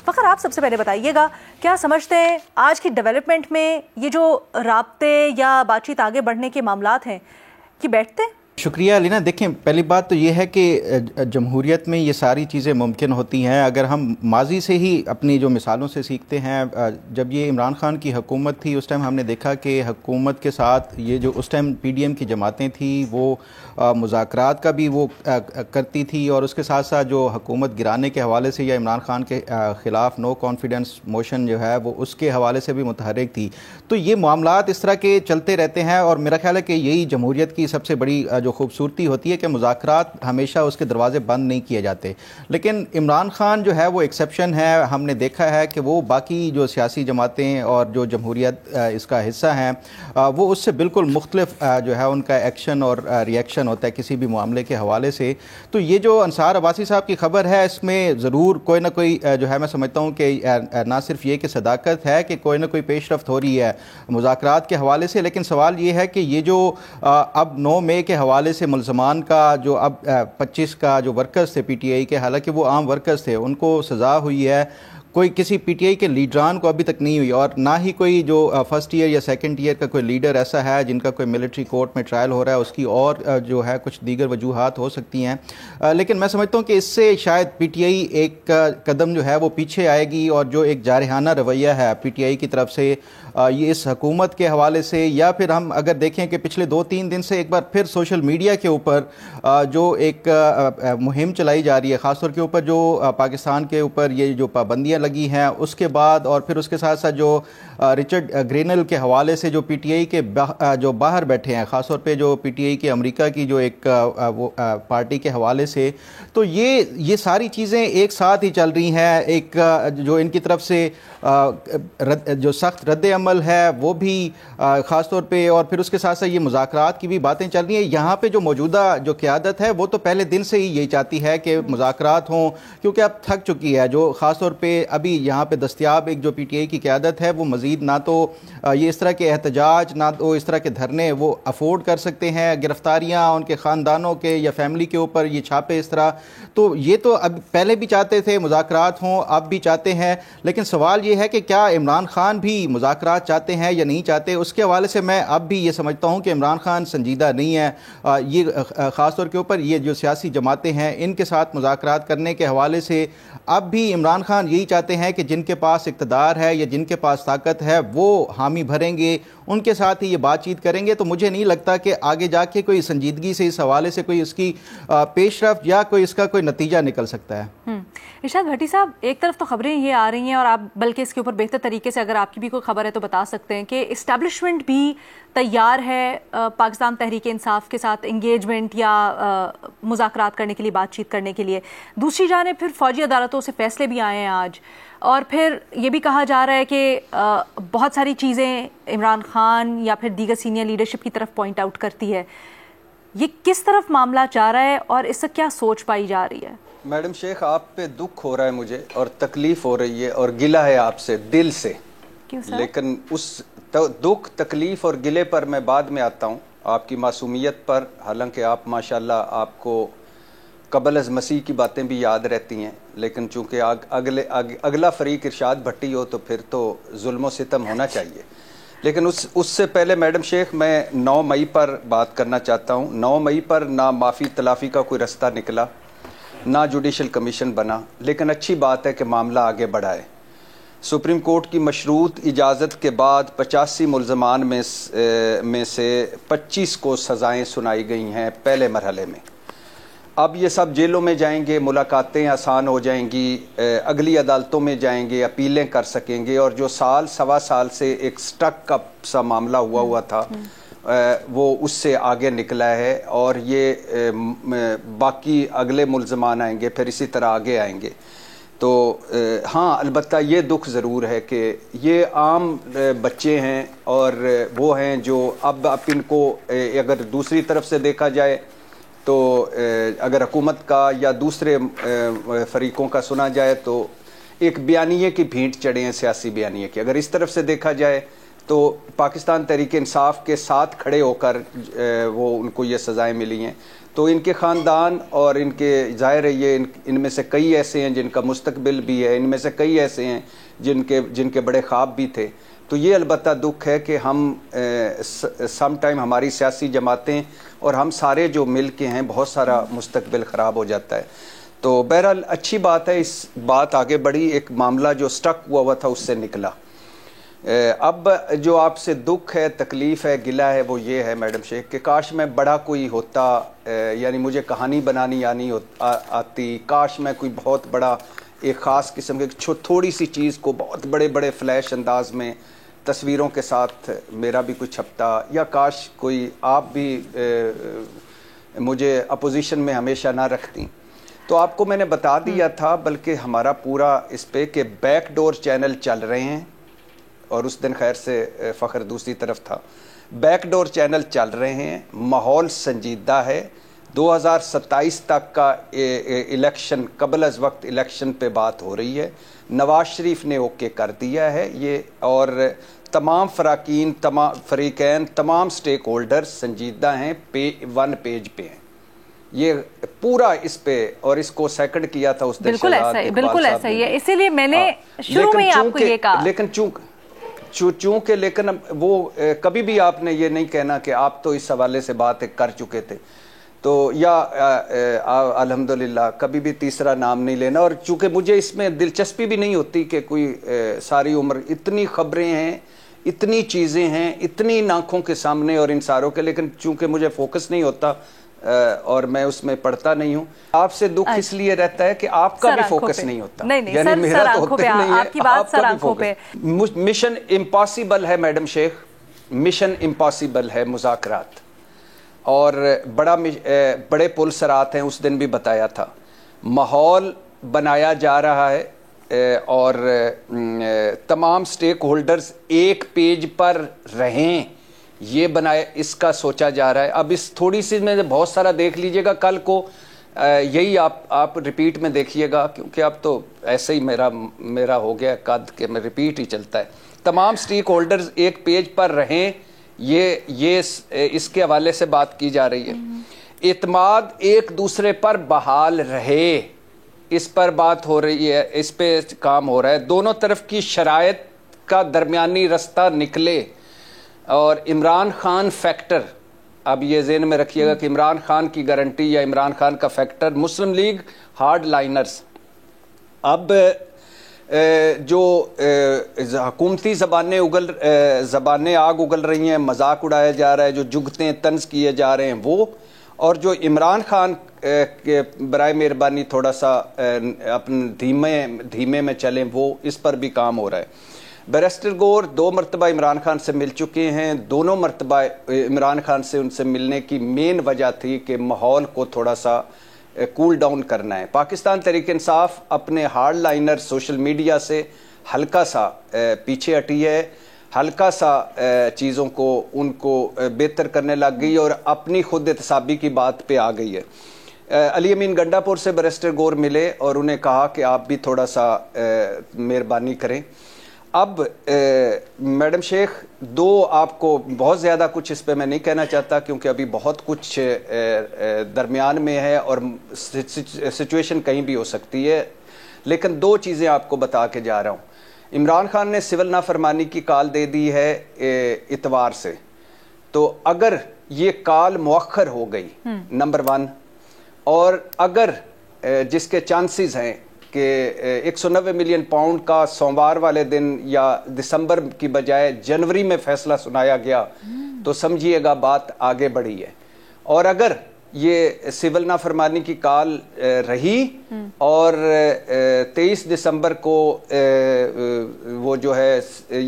فخر آپ سب سے پہلے بتائیے گا کیا سمجھتے ہیں آج کی ڈیولپمنٹ میں یہ جو رابطے یا بات چیت آگے بڑھنے کے معاملات ہیں یہ بیٹھتے ہیں؟ شکریہ علینا. دیکھیں پہلی بات تو یہ ہے کہ جمہوریت میں یہ ساری چیزیں ممکن ہوتی ہیں اگر ہم ماضی سے ہی اپنی جو مثالوں سے سیکھتے ہیں. جب یہ عمران خان کی حکومت تھی اس ٹائم ہم نے دیکھا کہ حکومت کے ساتھ یہ جو اس ٹائم پی ڈی ایم کی جماعتیں تھیں وہ مذاکرات کا بھی وہ کرتی تھی اور اس کے ساتھ ساتھ جو حکومت گرانے کے حوالے سے یا عمران خان کے خلاف نو کانفیڈنس موشن جو ہے وہ اس کے حوالے سے بھی متحرک تھی. تو یہ معاملات اس طرح کے چلتے رہتے ہیں اور میرا خیال ہے کہ یہی جمہوریت کی سب سے بڑی جو خوبصورتی ہوتی ہے کہ مذاکرات ہمیشہ اس کے دروازے بند نہیں کیے جاتے. لیکن عمران خان جو ہے وہ ایکسیپشن ہے. ہم نے دیکھا ہے کہ وہ باقی جو سیاسی جماعتیں اور جو جمہوریت اس کا حصہ ہیں وہ اس سے بالکل مختلف جو ہے ان کا ایکشن اور ریئیکشن ہوتا ہے کسی بھی معاملے کے حوالے سے. تو یہ جو انصار عباسی صاحب کی خبر ہے اس میں ضرور کوئی نہ کوئی جو ہے میں سمجھتا ہوں کہ نہ صرف یہ کہ صداقت ہے کہ کوئی نہ کوئی پیش رفت ہو رہی ہے مذاکرات کے حوالے سے. لیکن سوال یہ ہے کہ یہ جو اب 9 مئی کے حوالے سے ملزمان کا جو اب 25 کا جو ورکرز تھے پی ٹی آئی کے حالانکہ وہ عام ورکرز تھے ان کو سزا ہوئی ہے. کوئی کسی پی ٹی آئی کے لیڈران کو ابھی تک نہیں ہوئی اور نہ ہی کوئی جو فرسٹ ایئر یا سیکنڈ ایئر کا کوئی لیڈر ایسا ہے جن کا کوئی ملٹری کورٹ میں ٹرائل ہو رہا ہے. اس کی اور جو ہے کچھ دیگر وجوہات ہو سکتی ہیں. لیکن میں سمجھتا ہوں کہ اس سے شاید پی ٹی آئی ایک قدم جو ہے وہ پیچھے آئے گی اور جو ایک جارحانہ رویہ ہے پی ٹی آئی کی طرف سے یہ اس حکومت کے حوالے سے یا پھر ہم اگر دیکھیں کہ پچھلے 2-3 دن سے ایک بار پھر سوشل میڈیا کے اوپر جو ایک مہم چلائی جا رہی ہے خاص طور کے اوپر جو پاکستان کے اوپر یہ جو پابندیاں لگی ہیں اس کے بعد اور پھر اس کے ساتھ ساتھ جو رچرڈ گرینل کے حوالے سے جو پی ٹی آئی کے جو باہر بیٹھے ہیں خاص طور پہ جو پی ٹی آئی کے امریکہ کی جو ایک پارٹی کے حوالے سے. تو یہ ساری چیزیں ایک ساتھ ہی چل رہی ہیں. ایک جو ان کی طرف سے جو سخت رد عمل ہے وہ بھی خاص طور پہ اور پھر اس کے ساتھ ساتھ یہ مذاکرات کی بھی باتیں چل رہی ہیں. یہاں پہ جو موجودہ جو قیادت ہے وہ تو پہلے دن سے ہی یہی چاہتی ہے کہ مذاکرات ہوں کیونکہ اب تھک چکی ہے. جو خاص طور پہ ابھی یہاں پہ دستیاب ایک جو پی ٹی آئی کی قیادت ہے وہ مزید نہ تو یہ اس طرح کے احتجاج نہ تو اس طرح کے دھرنے وہ افورڈ کر سکتے ہیں. گرفتاریاں ان کے خاندانوں کے یا فیملی کے اوپر یہ چھاپے اس طرح تو یہ تو اب پہلے بھی چاہتے تھے مذاکرات ہوں اب بھی چاہتے ہیں. لیکن سوال یہ ہے کہ کیا عمران خان بھی مذاکرات چاہتے ہیں یا نہیں چاہتے. اس کے حوالے سے میں اب بھی یہ سمجھتا ہوں کہ عمران خان سنجیدہ نہیں ہے. یہ خاص طور کے اوپر یہ جو سیاسی جماعتیں ہیں ان کے ساتھ مذاکرات کرنے کے حوالے سے اب بھی عمران خان یہی چاہتے ہیں کہ جن کے پاس اقتدار ہے یا جن کے پاس طاقت ہے وہ حامی بھریں گے ان کے ساتھ ہی یہ بات چیت کریں گے. تو مجھے نہیں لگتا کہ آگے جا کے کوئی سنجیدگی سے اس حوالے سے کوئی اس کی پیش رفت یا کوئی اس کا کوئی نتیجہ نکل سکتا ہے. ارشاد بھٹی صاحب ایک طرف تو خبریں یہ آ رہی ہیں اور آپ بلکہ اس کے اوپر بہتر طریقے سے اگر آپ کی بھی کوئی خبر ہے تو بتا سکتے ہیں کہ اسٹیبلشمنٹ بھی تیار ہے پاکستان تحریک انصاف کے ساتھ انگیجمنٹ یا مذاکرات کرنے کے لیے بات چیت کرنے کے لیے. دوسری جانب پھر فوجی عدالتوں سے فیصلے بھی آئے ہیں آج اور پھر یہ بھی کہا جا رہا ہے کہ بہت ساری چیزیں عمران خان یا پھر دیگر سینئر لیڈرشپ کی طرف پوائنٹ آؤٹ کرتی ہے. یہ کس طرف معاملہ جا رہا ہے اور اس سے کیا سوچ پائی جا رہی ہے؟ میڈم شیخ آپ پہ دکھ ہو رہا ہے مجھے اور تکلیف ہو رہی ہے اور گلہ ہے آپ سے دل سے. لیکن اس دکھ تکلیف اور گلے پر میں بعد میں آتا ہوں آپ کی معصومیت پر. حالانکہ آپ ماشاءاللہ آپ کو قبل از مسیح کی باتیں بھی یاد رہتی ہیں لیکن چونکہ اگلا فریق ارشاد بھٹی ہو تو پھر تو ظلم و ستم ہونا چاہیے. لیکن اس سے پہلے میڈم شیخ میں 9 مئی پر بات کرنا چاہتا ہوں. 9 مئی پر نہ معافی تلافی کا کوئی رستہ نکلا نہ جوڈیشل کمیشن بنا. لیکن اچھی بات ہے کہ معاملہ آگے بڑھا ہے. سپریم کورٹ کی مشروط اجازت کے بعد 85 ملزمان میں سے 25 کو سزائیں سنائی گئی ہیں پہلے مرحلے میں. اب یہ سب جیلوں میں جائیں گے, ملاقاتیں آسان ہو جائیں گی, اگلی عدالتوں میں جائیں گے, اپیلیں کر سکیں گے. اور جو سوا سال سے ایک سٹک کا سا معاملہ ہوا تھا وہ اس سے آگے نکلا ہے اور یہ باقی اگلے ملزمان آئیں گے پھر اسی طرح آگے آئیں گے. تو ہاں البتہ یہ دکھ ضرور ہے کہ یہ عام بچے ہیں اور وہ ہیں جو اب ان کو اگر دوسری طرف سے دیکھا جائے تو اگر حکومت کا یا دوسرے فریقوں کا سنا جائے تو ایک بیانیے کی بھینٹ چڑھے ہیں, سیاسی بیانیے کی. اگر اس طرف سے دیکھا جائے تو پاکستان تحریک انصاف کے ساتھ کھڑے ہو کر وہ ان کو یہ سزائیں ملی ہیں. تو ان کے خاندان اور ان کے ظاہر ہے یہ ان میں سے کئی ایسے ہیں جن کا مستقبل بھی ہے, ان میں سے کئی ایسے ہیں جن کے بڑے خواب بھی تھے. تو یہ البتہ دکھ ہے کہ ہم سم ٹائم ہماری سیاسی جماعتیں اور ہم سارے جو مل کے ہیں بہت سارا مستقبل خراب ہو جاتا ہے. تو بہرحال اچھی بات ہے, اس بات آگے بڑھی, ایک معاملہ جو سٹک ہوا تھا اس سے نکلا. اب جو آپ سے دکھ ہے, تکلیف ہے, گلہ ہے, وہ یہ ہے میڈم شیخ کہ کاش میں بڑا کوئی ہوتا, یعنی مجھے کہانی بنانی آتی, کاش میں کوئی بہت بڑا ایک خاص قسم کے تھوڑی سی چیز کو بہت بڑے بڑے فلیش انداز میں تصویروں کے ساتھ میرا بھی کوئی چھپتا, یا کاش کوئی آپ بھی مجھے اپوزیشن میں ہمیشہ نہ رکھتی. تو آپ کو میں نے بتا دیا تھا, بلکہ ہمارا پورا اس پہ کہ بیک ڈور چینل چل رہے ہیں, اور اس دن خیر سے فخر دوسری طرف تھا. بیک ڈور چینل چل رہے ہیں, ماحول سنجیدہ ہے. 2027 تک کا الیکشن, قبل از وقت الیکشن پہ بات ہو رہی ہے. نواز شریف نے اوکے کر دیا ہے یہ, اور تمام فراقین, تمام فریقین, تمام سٹیک ہولڈر سنجیدہ ہیں, ون پیج پہ ہیں. یہ پورا اس پہ, اور اس کو سیکنڈ کیا تھا اس دن. بالکل ایسا ہی ہے, اسی لیے میں نے شروع میں آپ کو یہ کہا. لیکن لیکن وہ کبھی بھی آپ نے یہ نہیں کہنا کہ آپ تو اس حوالے سے بات کر چکے تھے, تو یا الحمدللہ کبھی بھی تیسرا نام نہیں لینا. اور چونکہ مجھے اس میں دلچسپی بھی نہیں ہوتی کہ کوئی ساری عمر اتنی خبریں ہیں, اتنی چیزیں ہیں, اتنی آنکھوں کے سامنے اور ان ساروں کے, لیکن چونکہ مجھے فوکس نہیں ہوتا اور میں اس میں پڑھتا نہیں ہوں. آپ سے دکھ اس لیے رہتا ہے کہ آپ کا بھی فوکس نہیں ہوتا, یعنی میرا تو ہوتا ہی نہیں ہے, آپ کا بھی فوکس. مشن امپاسبل ہے میڈم شیخ, مشن امپاسبل ہے مذاکرات, اور بڑے پلسرات ہیں, اس دن بھی بتایا تھا. ماحول بنایا جا رہا ہے, اور تمام سٹیک ہولڈرز ایک پیج پر رہیں, یہ بنائے, اس کا سوچا جا رہا ہے. اب اس تھوڑی سی میں بہت سارا دیکھ لیجئے گا, کل کو یہی آپ ریپیٹ میں دیکھیے گا, کیونکہ اب تو ایسے ہی میرا ہو گیا قد کہ میں ریپیٹ ہی چلتا ہے. تمام سٹیک ہولڈرز ایک پیج پر رہیں, یہ اس کے حوالے سے بات کی جا رہی ہے. اعتماد ایک دوسرے پر بحال رہے, اس پر بات ہو رہی ہے, اس پہ کام ہو رہا ہے. دونوں طرف کی شرائط کا درمیانی رستہ نکلے, اور عمران خان فیکٹر, اب یہ ذہن میں رکھیے گا کہ عمران خان کی گارنٹی یا عمران خان کا فیکٹر, مسلم لیگ ہارڈ لائنرز. اب جو حکومتی زبانیں آگ اگل رہی ہیں, مذاق اڑایا جا رہا ہے, جو جگتیں طنز کیے جا رہے ہیں وہ, اور جو عمران خان کے برائے مہربانی تھوڑا سا اپنے دھیمے میں چلیں, وہ اس پر بھی کام ہو رہا ہے. بیرسٹر گور 2 مرتبہ عمران خان سے مل چکے ہیں. دونوں مرتبہ عمران خان سے ان سے ملنے کی مین وجہ تھی کہ ماحول کو تھوڑا سا کول ڈاؤن کرنا ہے. پاکستان تحریک انصاف اپنے ہارڈ لائنر سوشل میڈیا سے ہلکا سا پیچھے ہٹی ہے, ہلکا سا چیزوں کو ان کو بہتر کرنے لگ گئی, اور اپنی خود احتسابی کی بات پہ آ گئی ہے. علی امین گنڈا پور سے بیرسٹر گور ملے اور انہیں کہا کہ آپ بھی تھوڑا سا مہربانی کریں. اب میڈم شیخ آپ کو بہت زیادہ کچھ اس پہ میں نہیں کہنا چاہتا, کیونکہ ابھی بہت کچھ درمیان میں ہے اور سچویشن کہیں بھی ہو سکتی ہے, لیکن 2 چیزیں آپ کو بتا کے جا رہا ہوں. عمران خان نے سول نافرمانی کی کال دے دی ہے اتوار سے, تو اگر یہ کال مؤخر ہو گئی نمبر 1, اور اگر جس کے چانسز ہیں کہ 190 ملین پاؤنڈ کا سوموار والے دن یا دسمبر کی بجائے جنوری میں فیصلہ سنایا گیا, تو سمجھیے گا بات آگے بڑھی ہے. اور اگر یہ سول نافرمانی کی کال رہی اور 23 دسمبر کو وہ جو ہے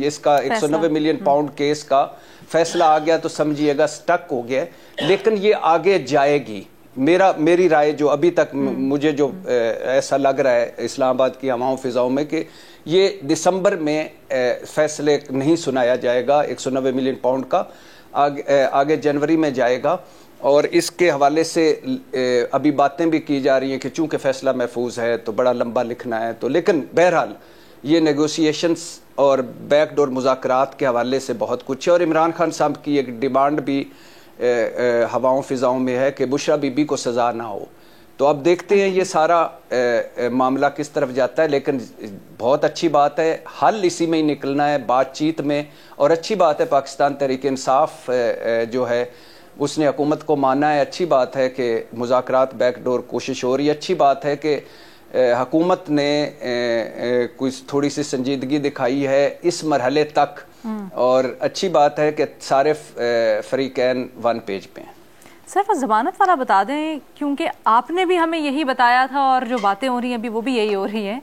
اس کا 190 ملین پاؤنڈ کیس کا فیصلہ آ گیا, تو سمجھیے گا سٹک ہو گیا. لیکن یہ آگے جائے گی. میری رائے جو ابھی تک مجھے جو ایسا لگ رہا ہے اسلام آباد کی ہواؤں فضاؤں میں, کہ یہ دسمبر میں فیصلے نہیں سنایا جائے گا 190 ملین پاؤنڈ کا, آگے جنوری میں جائے گا. اور اس کے حوالے سے ابھی باتیں بھی کی جا رہی ہیں کہ چونکہ فیصلہ محفوظ ہے تو بڑا لمبا لکھنا ہے, تو لیکن بہرحال یہ نیگوسیشنز اور بیک ڈور مذاکرات کے حوالے سے بہت کچھ ہے، اور عمران خان صاحب کی ایک ڈیمانڈ بھی ہواؤں فضاؤں میں ہے کہ بشرا بی بی کو سزا نہ ہو. تو اب دیکھتے ہیں یہ سارا معاملہ کس طرف جاتا ہے، لیکن بہت اچھی بات ہے، حل اسی میں ہی نکلنا ہے، بات چیت میں. اور اچھی بات ہے پاکستان تحریک انصاف جو ہے اس نے حکومت کو مانا ہے. اچھی بات ہے کہ مذاکرات بیک ڈور کوشش ہو رہی ہے. اچھی بات ہے کہ حکومت نے کوئی تھوڑی سی سنجیدگی دکھائی ہے اس مرحلے تک، اور اچھی بات ہے کہ سارے فریقین ون پیج پہ ہیں. صرف ضمانت والا بتا دیں، کیونکہ آپ نے بھی ہمیں یہی بتایا تھا اور جو باتیں ہو رہی ہیں ابھی وہ بھی یہی ہو رہی ہیں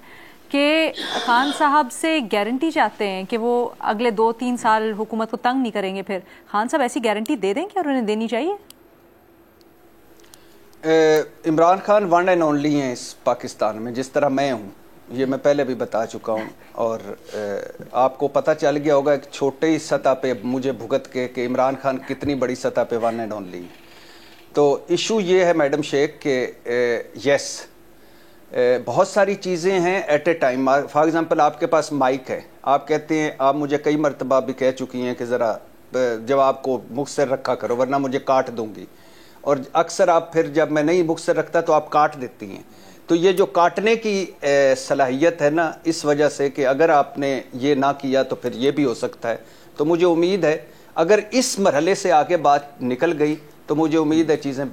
کہ خان صاحب سے گارنٹی چاہتے ہیں کہ وہ اگلے 2-3 سال حکومت کو تنگ نہیں کریں گے. پھر خان صاحب ایسی گارنٹی دے دیں کہ اور انہیں دینی چاہیے؟ Imran Khan one and only ہیں اس پاکستان میں، جس طرح میں ہوں، یہ میں پہلے بھی بتا چکا ہوں. اور آپ کو پتہ چل گیا ہوگا ایک چھوٹے ہی سطح پہ مجھے بھگت کے کہ عمران خان کتنی بڑی سطح پہ ون اینڈ اونلی ہیں. تو ایشو یہ ہے میڈم شیخ کہ یس بہت ساری چیزیں ہیں at a time. For example آپ کے پاس مائک ہے، آپ کہتے ہیں، آپ مجھے کئی مرتبہ بھی کہہ چکی ہیں کہ ذرا جواب کو مختصر رکھا کرو ورنہ مجھے کاٹ دوں گی، اور اکثر آپ پھر جب میں نہیں مختصر رکھتا تو آپ کاٹ دیتی ہیں. تو یہ جو کاٹنے کی صلاحیت ہے نا، اس وجہ سے کہ اگر آپ نے یہ نہ کیا تو پھر یہ بھی ہو سکتا ہے. تو مجھے امید ہے اگر اس مرحلے سے آگے بات نکل گئی تو مجھے امید ہے چیزیں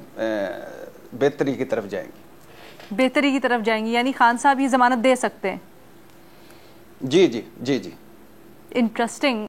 بہتری کی طرف جائیں گی. بہتری کی طرف جائیں گی، یعنی خان صاحب یہ ضمانت دے سکتے ہیں؟ جی جی جی جی. انٹرسٹنگ.